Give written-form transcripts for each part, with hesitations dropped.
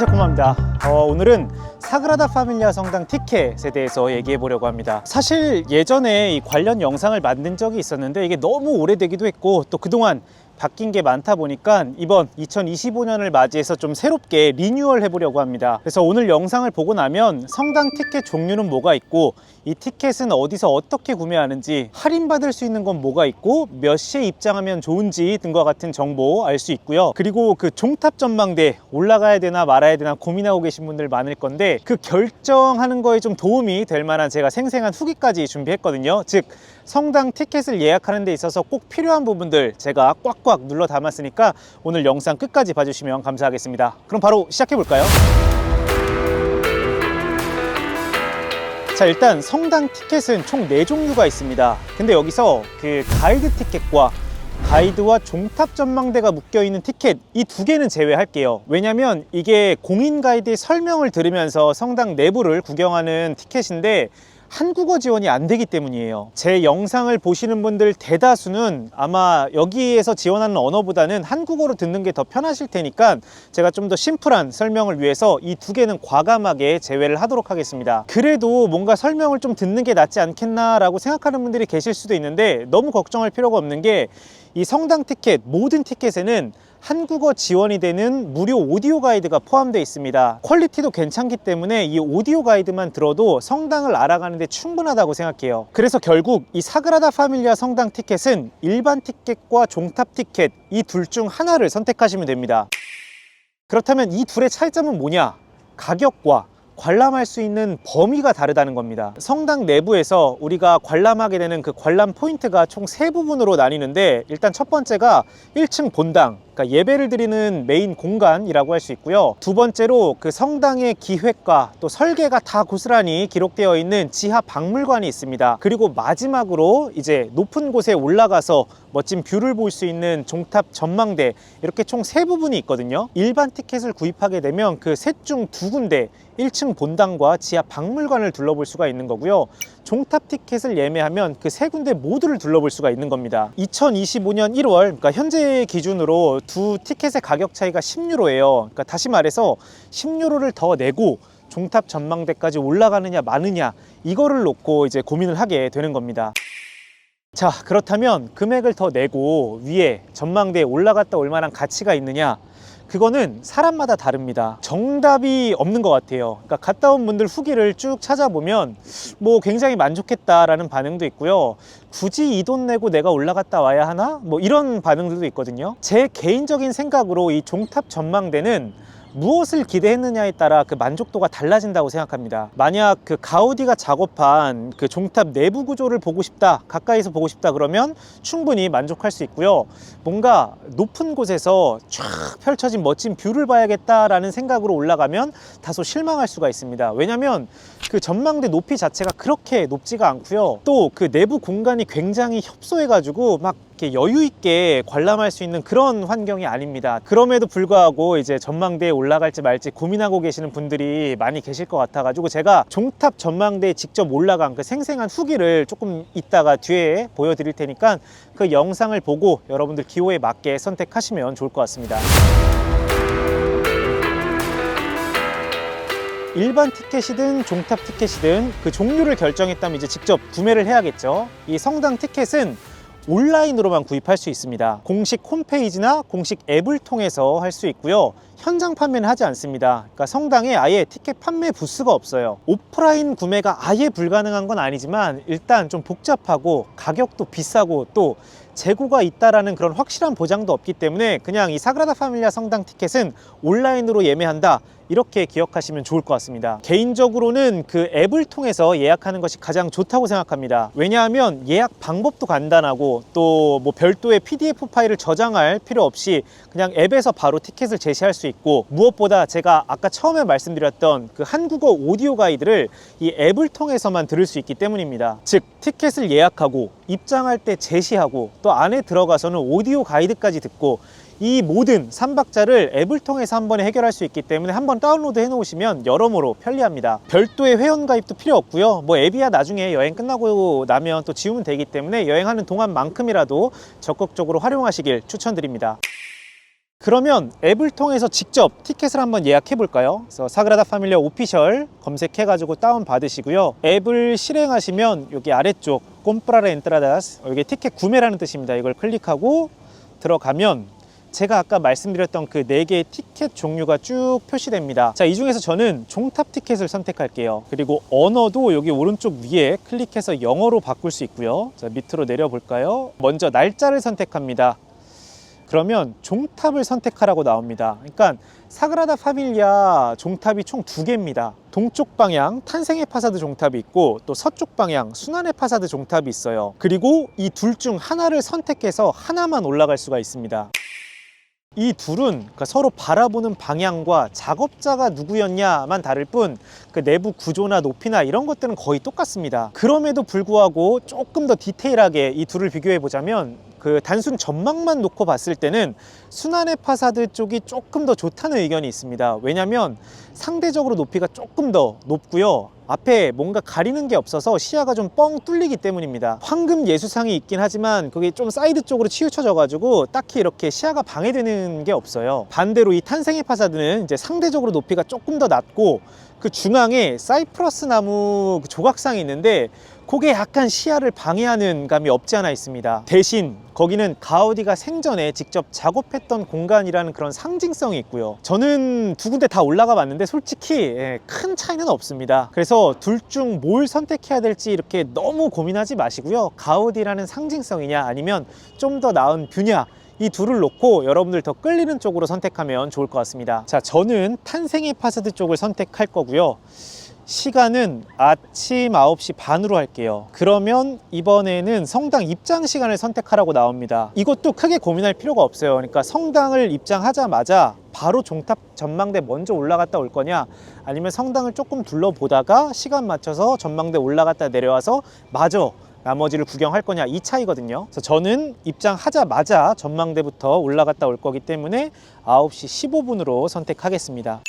안녕하세요, 코마입니다. 오늘은 사그라다 파밀리아 성당 티켓에 대해서 얘기해 보려고 합니다. 사실 예전에 이 관련 영상을 만든 적이 있었는데 이게 너무 오래되기도 했고 또 그동안 바뀐 게 많다 보니까 이번 2025년을 맞이해서 좀 새롭게 리뉴얼 해보려고 합니다. 그래서 오늘 영상을 보고 나면 성당 티켓 종류는 뭐가 있고 이 티켓은 어디서 어떻게 구매하는지, 할인받을 수 있는 건 뭐가 있고 몇 시에 입장하면 좋은지 등과 같은 정보 알 수 있고요. 그리고 그 종탑 전망대 올라가야 되나 말아야 되나 고민하고 계신 분들 많을 건데 그 결정하는 거에 좀 도움이 될 만한 제가 생생한 후기까지 준비했거든요. 즉 성당 티켓을 예약하는 데 있어서 꼭 필요한 부분들 제가 꽉꽉 눌러 담았으니까 오늘 영상 끝까지 봐주시면 감사하겠습니다. 그럼 바로 시작해 볼까요? 자, 일단 성당 티켓은 총 4종류가 있습니다. 근데 여기서 그 가이드 티켓과 가이드와 종탑 전망대가 묶여있는 티켓, 이 두 개는 제외할게요. 왜냐면 이게 공인 가이드의 설명을 들으면서 성당 내부를 구경하는 티켓인데 한국어 지원이 안 되기 때문이에요. 제 영상을 보시는 분들 대다수는 아마 여기에서 지원하는 언어보다는 한국어로 듣는 게 더 편하실 테니까 제가 좀 더 심플한 설명을 위해서 이 두 개는 과감하게 제외를 하도록 하겠습니다. 그래도 뭔가 설명을 좀 듣는 게 낫지 않겠나 라고 생각하는 분들이 계실 수도 있는데 너무 걱정할 필요가 없는 게 이 성당 티켓, 모든 티켓에는 한국어 지원이 되는 무료 오디오 가이드가 포함되어 있습니다. 퀄리티도 괜찮기 때문에 이 오디오 가이드만 들어도 성당을 알아가는 데 충분하다고 생각해요. 그래서 결국 이 사그라다 파밀리아 성당 티켓은 일반 티켓과 종탑 티켓, 이 둘 중 하나를 선택하시면 됩니다. 그렇다면 이 둘의 차이점은 뭐냐? 가격과 관람할 수 있는 범위가 다르다는 겁니다. 성당 내부에서 우리가 관람하게 되는 그 관람 포인트가 총 3부분으로 나뉘는데, 일단 첫 번째가 1층 본당, 그러니까 예배를 드리는 메인 공간이라고 할 수 있고요. 두 번째로 그 성당의 기획과 또 설계가 다 고스란히 기록되어 있는 지하 박물관이 있습니다. 그리고 마지막으로 이제 높은 곳에 올라가서 멋진 뷰를 볼 수 있는 종탑 전망대, 이렇게 총 3부분이 있거든요. 일반 티켓을 구입하게 되면 그 셋 중 2군데 1층 본당과 지하 박물관을 둘러볼 수가 있는 거고요. 종탑 티켓을 예매하면 그 3군데 모두를 둘러볼 수가 있는 겁니다. 2025년 1월, 그러니까 현재 기준으로 두 티켓의 가격 차이가 10유로예요. 그러니까 다시 말해서 10유로를 더 내고 종탑 전망대까지 올라가느냐 마느냐, 이거를 놓고 이제 고민을 하게 되는 겁니다. 자, 그렇다면 금액을 더 내고 위에 전망대에 올라갔다 올 만한 가치가 있느냐? 그거는 사람마다 다릅니다. 정답이 없는 것 같아요. 그러니까 갔다 온 분들 후기를 쭉 찾아보면 뭐 굉장히 만족했다라는 반응도 있고요. 굳이 이 돈 내고 내가 올라갔다 와야 하나? 뭐 이런 반응들도 있거든요. 제 개인적인 생각으로 이 종탑 전망대는 무엇을 기대했느냐에 따라 그 만족도가 달라진다고 생각합니다. 만약 그 가우디가 작업한 그 종탑 내부 구조를 보고 싶다, 가까이서 보고 싶다 그러면 충분히 만족할 수 있고요. 뭔가 높은 곳에서 쫙 펼쳐진 멋진 뷰를 봐야겠다라는 생각으로 올라가면 다소 실망할 수가 있습니다. 왜냐면 그 전망대 높이 자체가 그렇게 높지가 않고요. 또 그 내부 공간이 굉장히 협소해가지고 막 이렇게 여유 있게 관람할 수 있는 그런 환경이 아닙니다. 그럼에도 불구하고 이제 전망대에 올라갈지 말지 고민하고 계시는 분들이 많이 계실 것 같아가지고 제가 종탑 전망대에 직접 올라간 그 생생한 후기를 조금 이따가 뒤에 보여드릴 테니까 그 영상을 보고 여러분들 기호에 맞게 선택하시면 좋을 것 같습니다. 일반 티켓이든 종탑 티켓이든 그 종류를 결정했다면 이제 직접 구매를 해야겠죠. 이 성당 티켓은 온라인으로만 구입할 수 있습니다. 공식 홈페이지나 공식 앱을 통해서 할 수 있고요. 현장 판매는 하지 않습니다. 그러니까 성당에 아예 티켓 판매 부스가 없어요. 오프라인 구매가 아예 불가능한 건 아니지만 일단 좀 복잡하고 가격도 비싸고 또 재고가 있다라는 그런 확실한 보장도 없기 때문에 그냥 이 사그라다 파밀리아 성당 티켓은 온라인으로 예매한다, 이렇게 기억하시면 좋을 것 같습니다. 개인적으로는 그 앱을 통해서 예약하는 것이 가장 좋다고 생각합니다. 왜냐하면 예약 방법도 간단하고 또 뭐 별도의 PDF 파일을 저장할 필요 없이 그냥 앱에서 바로 티켓을 제시할 수 있고, 무엇보다 제가 아까 처음에 말씀드렸던 그 한국어 오디오 가이드를 이 앱을 통해서만 들을 수 있기 때문입니다. 즉 티켓을 예약하고 입장할 때 제시하고 또 안에 들어가서는 오디오 가이드까지 듣고, 이 모든 3박자를 앱을 통해서 한 번에 해결할 수 있기 때문에 한번 다운로드 해 놓으시면 여러모로 편리합니다. 별도의 회원 가입도 필요 없고요. 뭐 앱이야 나중에 여행 끝나고 나면 또 지우면 되기 때문에 여행하는 동안만큼이라도 적극적으로 활용하시길 추천드립니다. 그러면 앱을 통해서 직접 티켓을 한번 예약해 볼까요? 그래서 사그라다 파밀리아 오피셜 검색해 가지고 다운 받으시고요. 앱을 실행하시면 여기 아래쪽 꼼프라레 엔트라다스, 여기 티켓 구매라는 뜻입니다. 이걸 클릭하고 들어가면 제가 아까 말씀드렸던 그 4개의 티켓 종류가 쭉 표시됩니다. 자, 이 중에서 저는 종탑 티켓을 선택할게요. 그리고 언어도 여기 오른쪽 위에 클릭해서 영어로 바꿀 수 있고요. 자, 밑으로 내려 볼까요? 먼저 날짜를 선택합니다. 그러면 종탑을 선택하라고 나옵니다. 그러니까 사그라다 파밀리아 종탑이 총 2개입니다. 동쪽 방향 탄생의 파사드 종탑이 있고 또 서쪽 방향 순환의 파사드 종탑이 있어요. 그리고 이 둘 중 하나를 선택해서 하나만 올라갈 수가 있습니다. 이 둘은 서로 바라보는 방향과 작업자가 누구였냐만 다를 뿐 그 내부 구조나 높이나 이런 것들은 거의 똑같습니다. 그럼에도 불구하고 조금 더 디테일하게 이 둘을 비교해 보자면 그 단순 전망만 놓고 봤을 때는 순환의 파사드 쪽이 조금 더 좋다는 의견이 있습니다. 왜냐하면 상대적으로 높이가 조금 더 높고요. 앞에 뭔가 가리는 게 없어서 시야가 좀 뻥 뚫리기 때문입니다. 황금 예수상이 있긴 하지만 그게 좀 사이드 쪽으로 치우쳐져 가지고 딱히 이렇게 시야가 방해되는 게 없어요. 반대로 이 탄생의 파사드는 이제 상대적으로 높이가 조금 더 낮고 그 중앙에 사이프러스 나무 조각상이 있는데 그게 약간 시야를 방해하는 감이 없지 않아 있습니다. 대신 거기는 가우디가 생전에 직접 작업했던 공간이라는 그런 상징성이 있고요. 저는 2군데 다 올라가 봤는데 솔직히 큰 차이는 없습니다. 그래서 둘 중 뭘 선택해야 될지 이렇게 너무 고민하지 마시고요. 가우디라는 상징성이냐 아니면 좀 더 나은 뷰냐, 이 둘을 놓고 여러분들 더 끌리는 쪽으로 선택하면 좋을 것 같습니다. 자, 저는 탄생의 파사드 쪽을 선택할 거고요. 시간은 아침 9시 반으로 할게요. 그러면 이번에는 성당 입장 시간을 선택하라고 나옵니다. 이것도 크게 고민할 필요가 없어요. 그러니까 성당을 입장하자마자 바로 종탑 전망대 먼저 올라갔다 올 거냐, 아니면 성당을 조금 둘러보다가 시간 맞춰서 전망대 올라갔다 내려와서 마저 나머지를 구경할 거냐, 이 차이거든요. 그래서 저는 입장하자마자 전망대부터 올라갔다 올 거기 때문에 9시 15분으로 선택하겠습니다.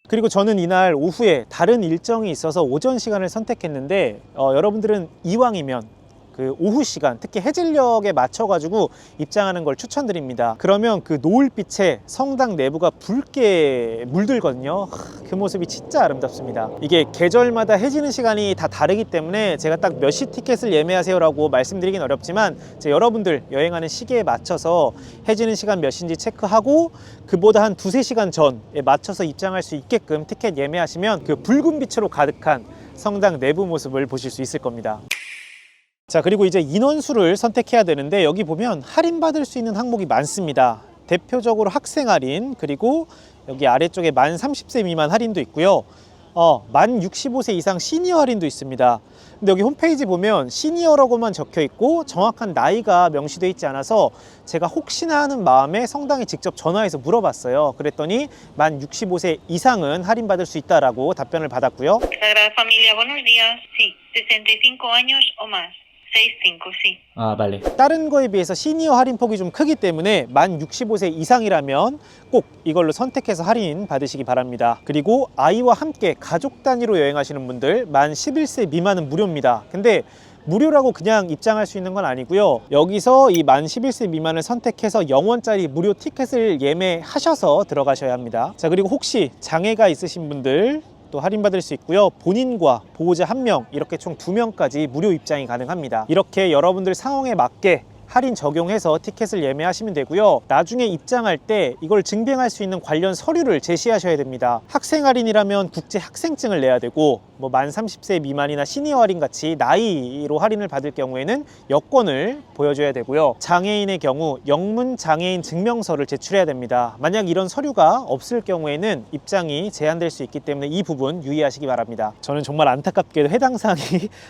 그리고 저는 이날 오후에 다른 일정이 있어서 오전 시간을 선택했는데 여러분들은 이왕이면 그 오후 시간, 특히 해질녘에 맞춰가지고 입장하는 걸 추천드립니다. 그러면 그 노을빛에 성당 내부가 붉게 물들거든요. 그 모습이 진짜 아름답습니다. 이게 계절마다 해지는 시간이 다 다르기 때문에 제가 딱 몇 시 티켓을 예매하세요 라고 말씀드리긴 어렵지만 여러분들 여행하는 시기에 맞춰서 해지는 시간 몇 시인지 체크하고 그보다 한 2-3시간 전에 맞춰서 입장할 수 있게끔 티켓 예매하시면 그 붉은 빛으로 가득한 성당 내부 모습을 보실 수 있을 겁니다. 자, 그리고 이제 인원수를 선택해야 되는데 여기 보면 할인받을 수 있는 항목이 많습니다. 대표적으로 학생 할인, 그리고 여기 아래쪽에 만 30세 미만 할인도 있고요. 만 65세 이상 시니어 할인도 있습니다. 근데 여기 홈페이지 보면 시니어라고만 적혀 있고 정확한 나이가 명시되어 있지 않아서 제가 혹시나 하는 마음에 성당에 직접 전화해서 물어봤어요. 그랬더니 만 65세 이상은 할인받을 수 있다라고 답변을 받았고요. Sagrada Familia, buenos días. Sí, 65 años o más. 65, sí. 아, 빨리. 다른 거에 비해서 시니어 할인 폭이 좀 크기 때문에 만 65세 이상이라면 꼭 이걸로 선택해서 할인 받으시기 바랍니다. 그리고 아이와 함께 가족 단위로 여행하시는 분들 만 11세 미만은 무료입니다. 근데 무료라고 그냥 입장할 수 있는 건 아니고요. 여기서 이 만 11세 미만을 선택해서 0원짜리 무료 티켓을 예매하셔서 들어가셔야 합니다. 자, 그리고 혹시 장애가 있으신 분들 또 할인받을 수 있고요. 본인과 보호자 1명, 이렇게 총 2명까지 무료 입장이 가능합니다. 이렇게 여러분들 상황에 맞게 할인 적용해서 티켓을 예매하시면 되고요. 나중에 입장할 때 이걸 증빙할 수 있는 관련 서류를 제시하셔야 됩니다. 학생 할인이라면 국제 학생증을 내야 되고, 뭐 만 30세 미만이나 시니어 할인 같이 나이로 할인을 받을 경우에는 여권을 보여줘야 되고요. 장애인의 경우 영문 장애인 증명서를 제출해야 됩니다. 만약 이런 서류가 없을 경우에는 입장이 제한될 수 있기 때문에 이 부분 유의하시기 바랍니다. 저는 정말 안타깝게도 해당 사항이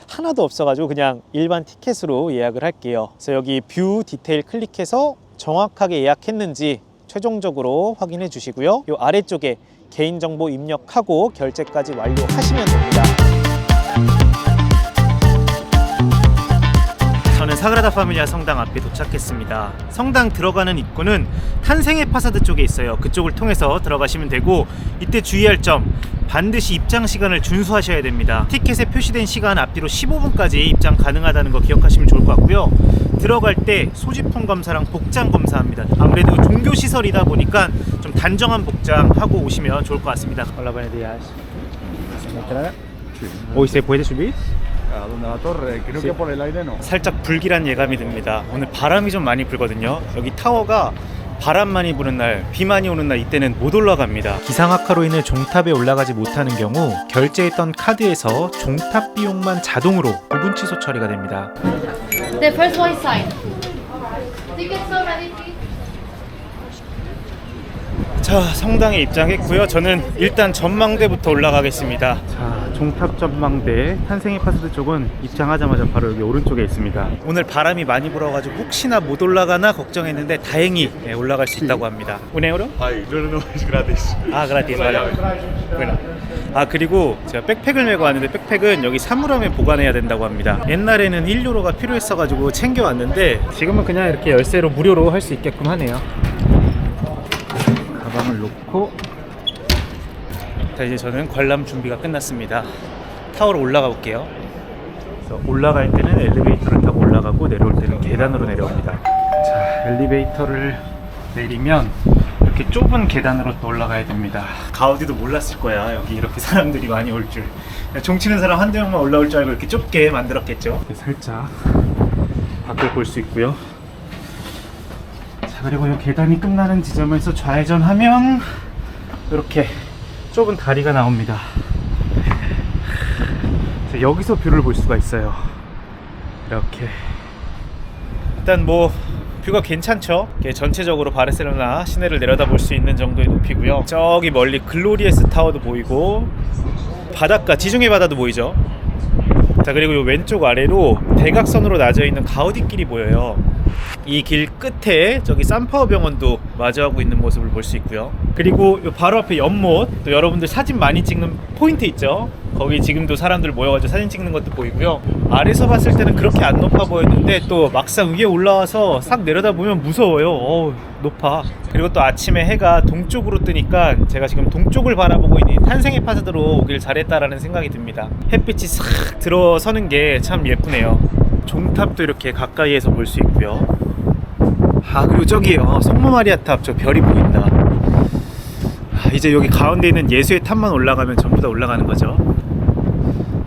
하나도 없어가지고 그냥 일반 티켓으로 예약을 할게요. 그래서 여기 뷰 디테일 클릭해서 정확하게 예약했는지 최종적으로 확인해 주시고요. 이 아래쪽에 개인정보 입력하고 결제까지 완료하시면 됩니다. 저는 사그라다 파밀리아 성당 앞에 도착했습니다. 성당 들어가는 입구는 탄생의 파사드 쪽에 있어요. 그쪽을 통해서 들어가시면 되고, 이때 주의할 점, 반드시 입장 시간을 준수하셔야 됩니다. 티켓에 표시된 시간 앞뒤로 15분까지 입장 가능하다는 거 기억하시면 좋을 것 같고요. 들어갈 때 소지품 검사랑 복장 검사합니다. 아무래도 종교 시설이다 보니까 좀 단정한 복장 하고 오시면 좋을 것 같습니다. Hola, buenos días. Hoy se puede subir? ¿A dónde la torre? Creo Sí. que por el aire no. 살짝 불길한 예감이 듭니다. 오늘 바람이 좀 많이 불거든요. 여기 타워가 바람 많이 부는 날, 비 많이 오는 날 이때는 못 올라갑니다. 기상악화로 인해 종탑에 올라가지 못하는 경우 결제했던 카드에서 종탑 비용만 자동으로 부분 취소 처리가 됩니다. The first one side. Tickets already, please. 자, 성당에 입장했고요. 저는 일단 전망대부터 올라가겠습니다. 자, 종탑 전망대 탄생의 파사드 쪽은 입장하자마자 바로 여기 오른쪽에 있습니다. 오늘 바람이 많이 불어가지고 혹시나 못 올라가나 걱정했는데 다행히 올라갈 수 있다고 합니다. Un euro? Ay, no, es gratis. 아, gratis. Bueno. 아, 그리고 제가 백팩을 메고 왔는데 백팩은 여기 사물함에 보관해야 된다고 합니다. 옛날에는 1유로가 필요했어가지고 챙겨왔는데 지금은 그냥 이렇게 열쇠로 무료로 할 수 있게끔 하네요. 가방을 놓고, 자, 이제 저는 관람 준비가 끝났습니다. 타워로 올라가 볼게요. 그래서 올라갈 때는 엘리베이터를 타고 올라가고 내려올 때는 계단으로 내려옵니다. 자, 엘리베이터를 내리면 이렇게 좁은 계단으로 또 올라가야 됩니다. 가우디도 몰랐을 거야, 여기 이렇게 사람들이 많이 올 줄. 종 치는 사람 한두 명만 올라올 줄 알고 이렇게 좁게 만들었겠죠. 이렇게 살짝 밖을 볼 수 있고요. 자, 그리고 이 계단이 끝나는 지점에서 좌회전하면 이렇게 좁은 다리가 나옵니다. 자, 여기서 뷰를 볼 수가 있어요. 이렇게 일단 뭐 뷰가 괜찮죠? 전체적으로 바르셀로나 시내를 내려다볼 수 있는 정도의 높이고요. 저기 멀리 글로리에스 타워도 보이고 바닷가, 지중해 바다도 보이죠? 자, 그리고 이 왼쪽 아래로 대각선으로 나져 있는 가우디길이 보여요. 이 길 끝에 저기 산파오 병원도 마주하고 있는 모습을 볼 수 있고요. 그리고 요 바로 앞에 연못, 또 여러분들 사진 많이 찍는 포인트 있죠? 거기 지금도 사람들 모여가지고 사진 찍는 것도 보이고요. 아래서 봤을 때는 그렇게 안 높아 보였는데 또 막상 위에 올라와서 싹 내려다보면 무서워요. 어우, 높아. 그리고 또 아침에 해가 동쪽으로 뜨니까 제가 지금 동쪽을 바라보고 있는 탄생의 파사드로 오길 잘했다라는 생각이 듭니다. 햇빛이 싹 들어서는 게 참 예쁘네요. 종탑도 이렇게 가까이에서 볼 수 있고요. 아, 그리고 저기요, 성모 마리아 탑, 저 별이 보인다. 아, 이제 여기 가운데 있는 예수의 탑만 올라가면 전부 다 올라가는 거죠.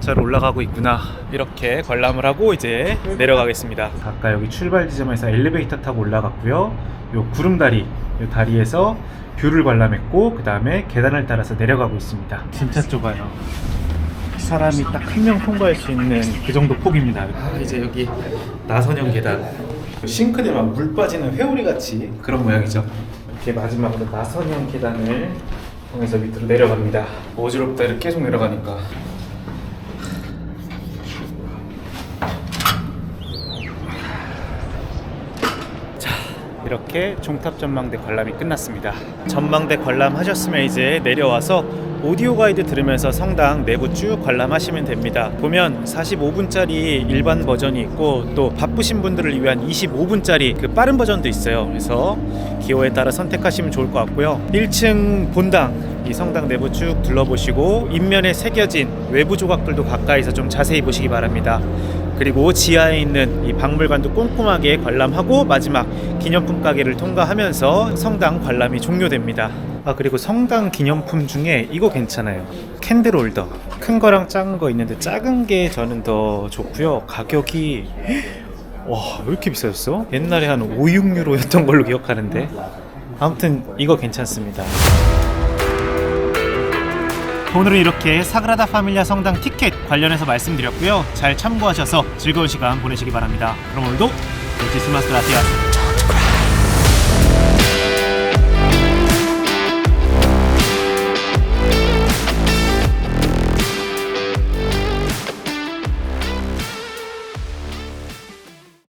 잘 올라가고 있구나. 이렇게 관람을 하고 이제 내려가겠습니다. 아까 여기 출발 지점에서 엘리베이터 타고 올라갔고요. 요 구름다리, 요 다리에서 뷰를 관람했고, 그 다음에 계단을 따라서 내려가고 있습니다. 진짜 좁아요. 사람이 딱 한 명 통과할 수 있는 그 정도 폭입니다. 아, 이제 여기 나선형 계단, 싱크대 막 물 빠지는 회오리 같이 그런 모양이죠. 이렇게 마지막으로 나선형 계단을 통해서 밑으로 내려갑니다. 어지럽다, 이렇게 계속 내려가니까. 자, 이렇게 종탑 전망대 관람이 끝났습니다. 전망대 관람하셨으면 이제 내려와서 오디오 가이드 들으면서 성당 내부 쭉 관람하시면 됩니다. 보면 45분짜리 일반 버전이 있고 또 바쁘신 분들을 위한 25분짜리 그 빠른 버전도 있어요. 그래서 기호에 따라 선택하시면 좋을 것 같고요. 1층 본당, 이 성당 내부 쭉 둘러보시고 인면에 새겨진 외부 조각들도 가까이서 좀 자세히 보시기 바랍니다. 그리고 지하에 있는 이 박물관도 꼼꼼하게 관람하고 마지막 기념품 가게를 통과하면서 성당 관람이 종료됩니다. 아, 그리고 성당 기념품 중에 이거 괜찮아요. 캔들 홀더. 큰 거랑 작은 거 있는데 작은 게 저는 더 좋고요. 가격이 와, 왜 이렇게 비싸졌어? 옛날에 한 5, 6유로였던 걸로 기억하는데 아무튼 이거 괜찮습니다. 오늘은 이렇게 사그라다 파밀리아 성당 티켓 관련해서 말씀드렸고요. 잘 참고하셔서 즐거운 시간 보내시기 바랍니다. 그럼 오늘도 무치스마스 그라시아스.